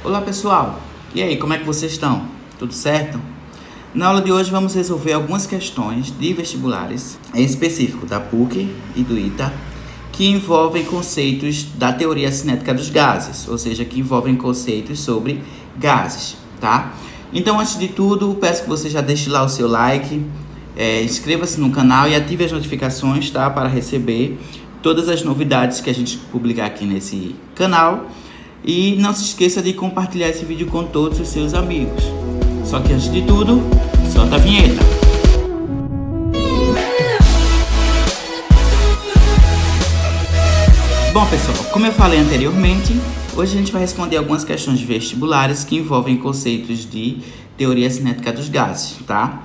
Olá pessoal, e aí, como é que vocês estão? Tudo certo? Na aula de hoje vamos resolver algumas questões de vestibulares, em específico da PUC e do ITA, que envolvem conceitos da teoria cinética dos gases, ou seja, que envolvem conceitos sobre gases, tá? Então, antes de tudo, peço que você já deixe lá o seu like, inscreva-se no canal e ative as notificações, tá? Para receber todas as novidades que a gente publicar aqui nesse canal. E não se esqueça de compartilhar esse vídeo com todos os seus amigos. Só que antes de tudo, solta a vinheta. Bom pessoal, como eu falei anteriormente, hoje a gente vai responder algumas questões vestibulares que envolvem conceitos de teoria cinética dos gases, tá?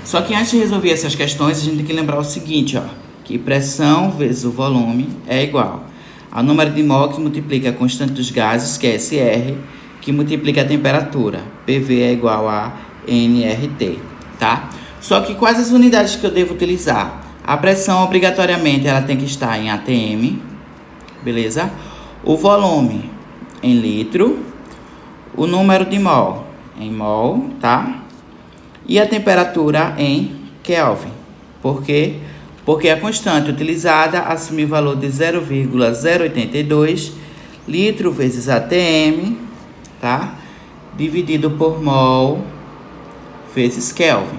Só que antes de resolver essas questões, a gente tem que lembrar o seguinte, ó, que pressão vezes o volume é igual ao número de mol que multiplica a constante dos gases, que é SR, que multiplica a temperatura, PV é igual a nRT, tá? Só que quais as unidades que eu devo utilizar? A pressão, obrigatoriamente, ela tem que estar em ATM, beleza? O volume em litro, o número de mol em mol, tá? E a temperatura em Kelvin. Por quê? Porque a constante utilizada assume o valor de 0,082 litro vezes ATM, tá? Dividido por mol vezes Kelvin.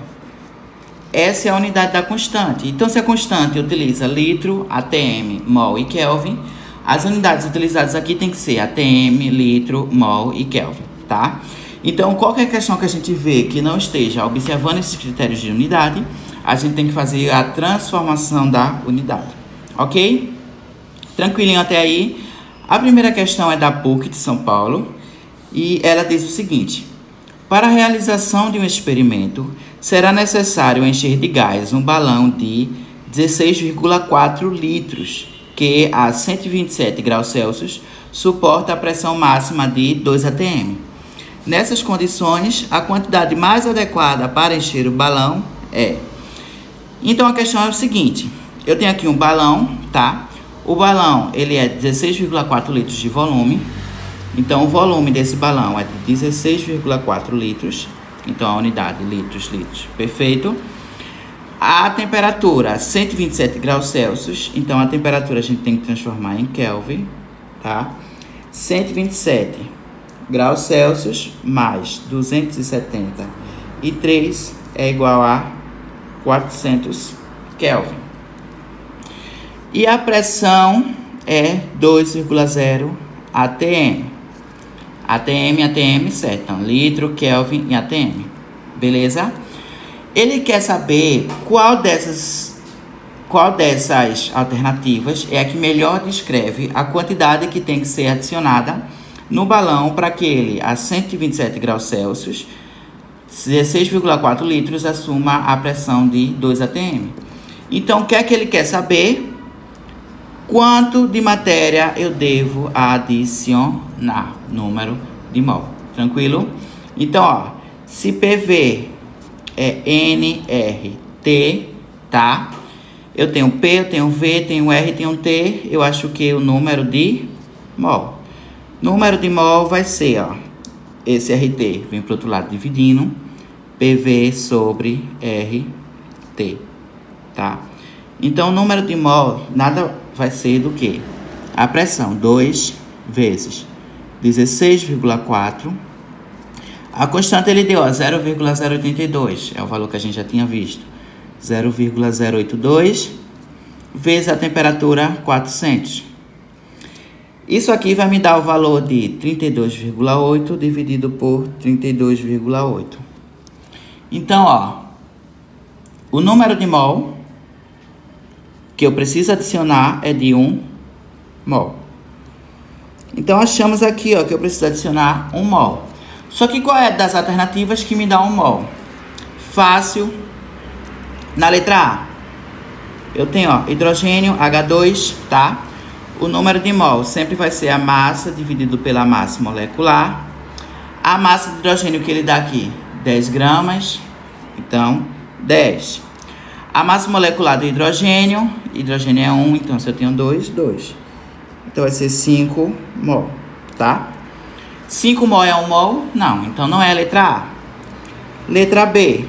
Essa é a unidade da constante. Então, se a constante utiliza litro, ATM, mol e Kelvin, as unidades utilizadas aqui tem que ser ATM, litro, mol e Kelvin, tá? Então, qualquer questão que a gente vê que não esteja observando esses critérios de unidade, a gente tem que fazer a transformação da unidade, ok? Tranquilinho até aí? A primeira questão é da PUC de São Paulo e ela diz o seguinte: para a realização de um experimento, será necessário encher de gás um balão de 16,4 litros, que a 127 graus Celsius suporta a pressão máxima de 2 atm. Nessas condições, a quantidade mais adequada para encher o balão é... Então, a questão é o seguinte, eu tenho aqui um balão, tá? O balão, ele é 16,4 litros de volume. Então, o volume desse balão é de 16,4 litros. Então, a unidade, litros, perfeito. A temperatura, 127 graus Celsius. Então, a temperatura a gente tem que transformar em Kelvin, tá? 127 graus Celsius mais 273 é igual a 400 Kelvin. E a pressão é 2,0 atm. ATM, certo? Então, litro, Kelvin e atm. Beleza? Ele quer saber qual dessas alternativas é a que melhor descreve a quantidade que tem que ser adicionada no balão para que ele, a 127 graus Celsius, 16,4 litros, assuma a pressão de 2 atm. Então, o que é que ele quer saber? Quanto de matéria eu devo adicionar? Número de mol. Tranquilo? Então, ó, se PV é nRT, tá? Eu tenho P, eu tenho V, tenho R, tenho T. Eu acho que o número de mol. Número de mol vai ser, ó, esse RT vem para o outro lado dividindo, PV sobre RT, tá? Então, o número de mol nada vai ser do que? A pressão, 2 vezes 16,4. A constante ele deu, 0,082, é o valor que a gente já tinha visto. 0,082 vezes a temperatura, 400. Isso aqui vai me dar o valor de 32,8 dividido por 32,8. Então, ó, o número de mol que eu preciso adicionar é de 1 mol. Então, achamos aqui, ó, que eu preciso adicionar 1 mol. Só que qual é das alternativas que me dá 1 mol? Fácil. Na letra A, eu tenho, ó, hidrogênio, H2, tá? O número de mol sempre vai ser a massa dividido pela massa molecular. A massa de hidrogênio que ele dá aqui, 10 gramas. Então, 10. A massa molecular do hidrogênio é 1, então se eu tenho 2, 2. Então vai ser 5 mol, tá? 5 mol é 1 mol? Não, então não é a letra A. Letra B,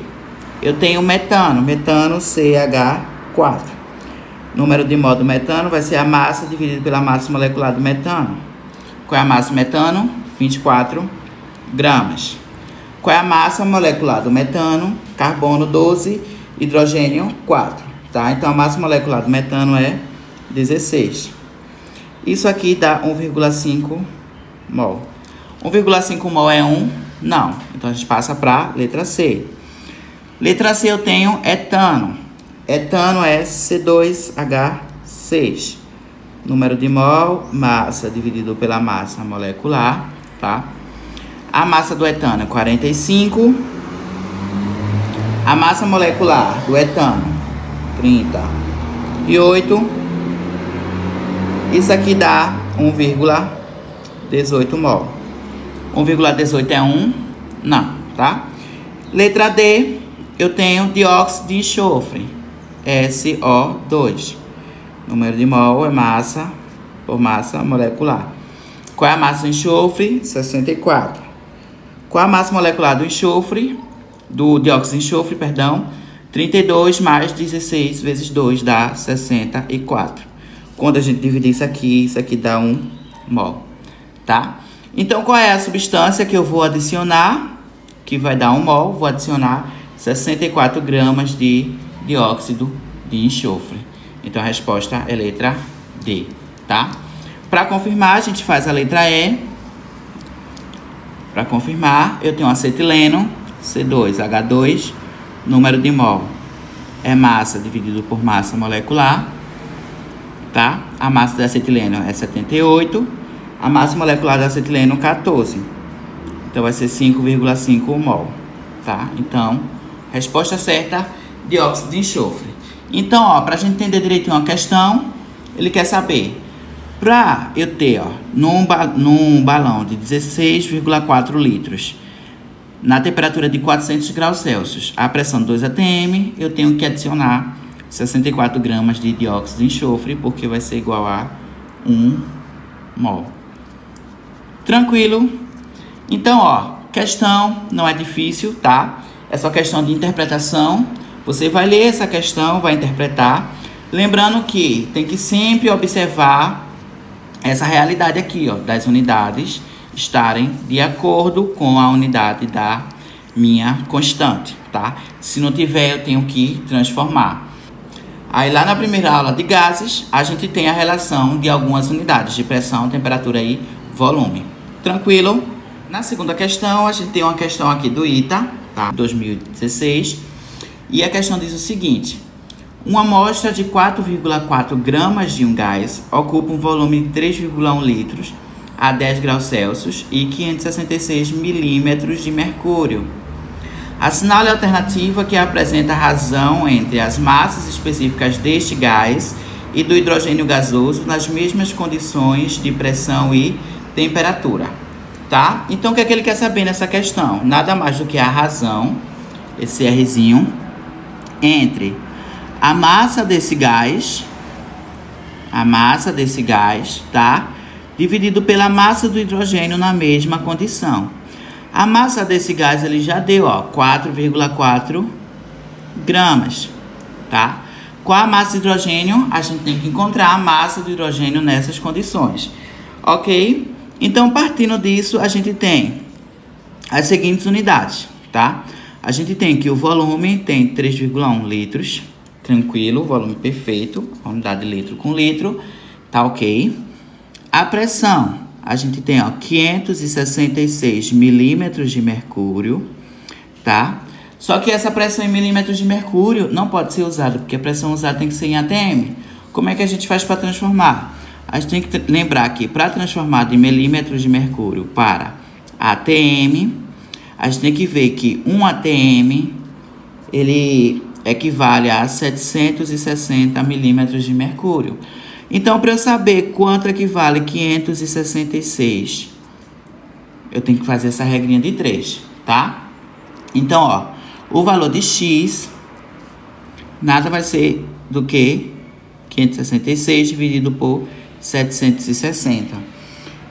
eu tenho metano, metano CH4. Número de mol do metano vai ser a massa dividido pela massa molecular do metano. Qual é a massa do metano? 24 gramas. Qual é a massa molecular do metano? Carbono 12, hidrogênio 4, tá? Então a massa molecular do metano é 16. Isso aqui dá 1,5 mol. 1,5 mol é 1? Não. Então a gente passa para letra C. Letra C eu tenho etano. Etano é C2H6. Número de mol, massa dividido pela massa molecular, tá? A massa do etano é 45. A massa molecular do etano, 38. Isso aqui dá 1,18 mol. 1,18 é 1? Não, tá? Letra D, eu tenho dióxido de enxofre, SO2. Número de mol é massa por massa molecular. Qual é a massa do enxofre? 64. Qual a massa molecular do enxofre? Do dióxido de enxofre, perdão? 32 mais 16 vezes 2 dá 64. Quando a gente dividir isso aqui dá 1 mol, tá? Então, qual é a substância que eu vou adicionar? Que vai dar 1 mol, vou adicionar 64 gramas de dióxido de enxofre. Então, a resposta é letra D, tá? Para confirmar, a gente faz a letra E. Para confirmar, eu tenho acetileno, C2H2, número de mol é massa dividido por massa molecular, tá? A massa do acetileno é 78, a massa molecular do acetileno 14. Então vai ser 5,5 mol, tá? Então, resposta certa, dióxido de enxofre. Então, ó, pra gente entender direitinho a questão, ele quer saber, pra eu ter, ó, num balão de 16,4 litros, na temperatura de 400 graus Celsius, a pressão de 2 atm, eu tenho que adicionar 64 gramas de dióxido de enxofre, porque vai ser igual a 1 mol. Tranquilo? Então, ó, questão não é difícil, tá? É só questão de interpretação. Você vai ler essa questão, vai interpretar. Lembrando que tem que sempre observar essa realidade aqui, ó, das unidades estarem de acordo com a unidade da minha constante, tá? Se não tiver, eu tenho que transformar. Aí lá na primeira aula de gases, a gente tem a relação de algumas unidades de pressão, temperatura e volume. Tranquilo? Na segunda questão, a gente tem uma questão aqui do ITA, tá? 2016. E a questão diz o seguinte: uma amostra de 4,4 gramas de um gás ocupa um volume de 3,1 litros a 10 graus Celsius e 566 milímetros de mercúrio. Assinale a alternativa que apresenta a razão entre as massas específicas deste gás e do hidrogênio gasoso nas mesmas condições de pressão e temperatura, tá? Então, o que é que ele quer saber nessa questão? Nada mais do que a razão, esse Rzinho, entre a massa desse gás, tá? Dividido pela massa do hidrogênio na mesma condição. A massa desse gás, ele já deu, ó, 4,4 gramas, tá? Qual a massa de hidrogênio? A gente tem que encontrar a massa do hidrogênio nessas condições, ok? Então, partindo disso, a gente tem as seguintes unidades, tá? A gente tem que o volume tem 3,1 litros, tranquilo, volume perfeito, a unidade de litro com litro, tá ok? A pressão, a gente tem, ó, 566 milímetros de mercúrio, tá? Só que essa pressão em milímetros de mercúrio não pode ser usada, porque a pressão usada tem que ser em atm. Como é que a gente faz para transformar? A gente tem que lembrar que para transformar de milímetros de mercúrio para atm, a gente tem que ver que 1 atm, ele equivale a 760 milímetros de mercúrio. Então, para eu saber quanto equivale 566, eu tenho que fazer essa regrinha de 3, tá? Então, ó, o valor de X nada vai ser do que 566 dividido por 760.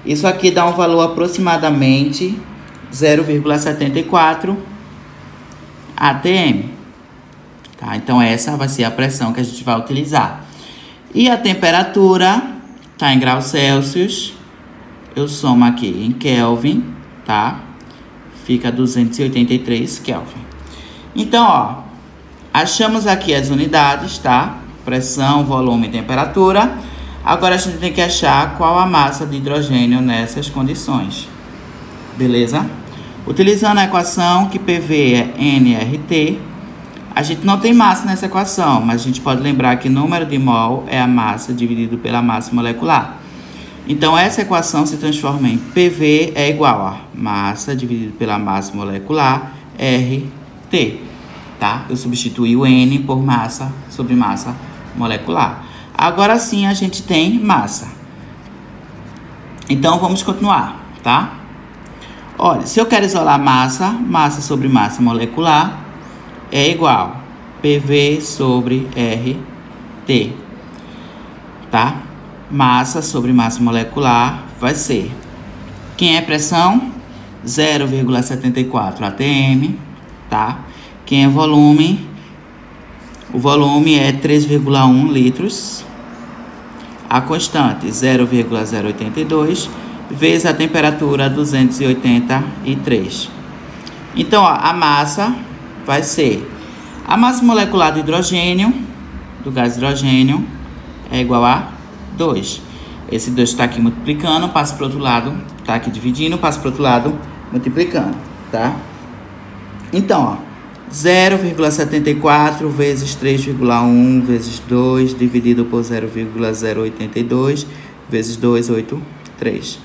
Isso aqui dá um valor aproximadamente 0,74 atm. Tá? Então, essa vai ser a pressão que a gente vai utilizar. E a temperatura tá em graus Celsius. Eu somo aqui em Kelvin, tá? Fica 283 Kelvin. Então, ó, achamos aqui as unidades, tá? Pressão, volume e temperatura. Agora a gente tem que achar qual a massa de hidrogênio nessas condições. Beleza? Utilizando a equação que PV é nRT, a gente não tem massa nessa equação, mas a gente pode lembrar que número de mol é a massa dividido pela massa molecular. Então, essa equação se transforma em PV é igual a massa dividido pela massa molecular, RT. Tá? Eu substituí o N por massa sobre massa molecular. Agora sim a gente tem massa. Então, vamos continuar, tá? Olha, se eu quero isolar massa sobre massa molecular é igual PV sobre RT, tá? Massa sobre massa molecular vai ser, quem é pressão? 0,74 atm, tá? Quem é volume? O volume é 3,1 litros. A constante 0,082 vezes a temperatura 283. Então, ó, a massa vai ser a massa molecular do hidrogênio, do gás hidrogênio, é igual a 2. Esse 2 está aqui multiplicando, passa para o outro lado, está aqui dividindo, passa para o outro lado, multiplicando, tá? Então, ó, 0,74 vezes 3,1 vezes 2 dividido por 0,082 vezes 283.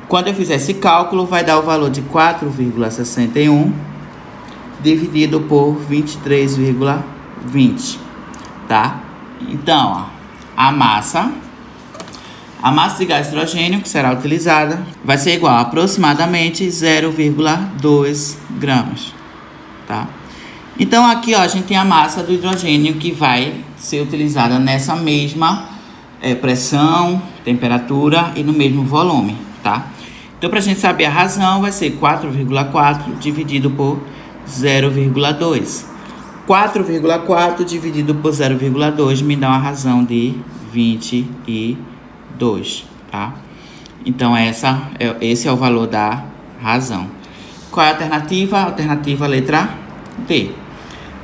Quando eu fizer esse cálculo, vai dar o valor de 4,61 dividido por 23,20, tá? Então, ó, a massa de gás hidrogênio que será utilizada vai ser igual a aproximadamente 0,2 gramas, tá? Então, aqui, ó, a gente tem a massa do hidrogênio que vai ser utilizada nessa mesma pressão, temperatura e no mesmo volume, tá? Então, para a gente saber a razão, vai ser 4,4 dividido por 0,2. 4,4 dividido por 0,2 me dá uma razão de 22, tá? Então, esse é o valor da razão. Qual é a alternativa? Alternativa letra D.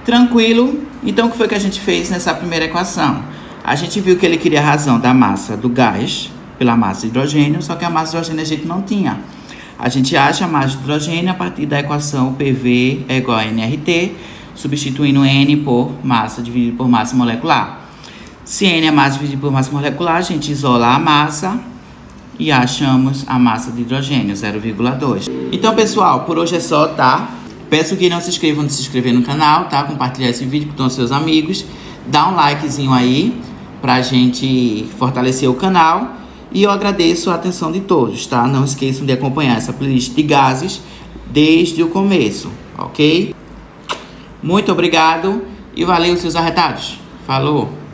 Tranquilo? Então, o que foi que a gente fez nessa primeira equação? A gente viu que ele queria a razão da massa do gás pela massa de hidrogênio, só que a massa de hidrogênio a gente não tinha. A gente acha a massa de hidrogênio a partir da equação PV é igual a nRT, substituindo N por massa dividido por massa molecular. Se N é massa dividido por massa molecular, a gente isola a massa e achamos a massa de hidrogênio, 0,2. Então, pessoal, por hoje é só, tá? Peço que não se inscrevam de se inscrever no canal, tá? Compartilhar esse vídeo com todos os seus amigos. Dá um likezinho aí pra gente fortalecer o canal. E eu agradeço a atenção de todos, tá? Não esqueçam de acompanhar essa playlist de gases desde o começo, ok? Muito obrigado e valeu, seus arretados. Falou!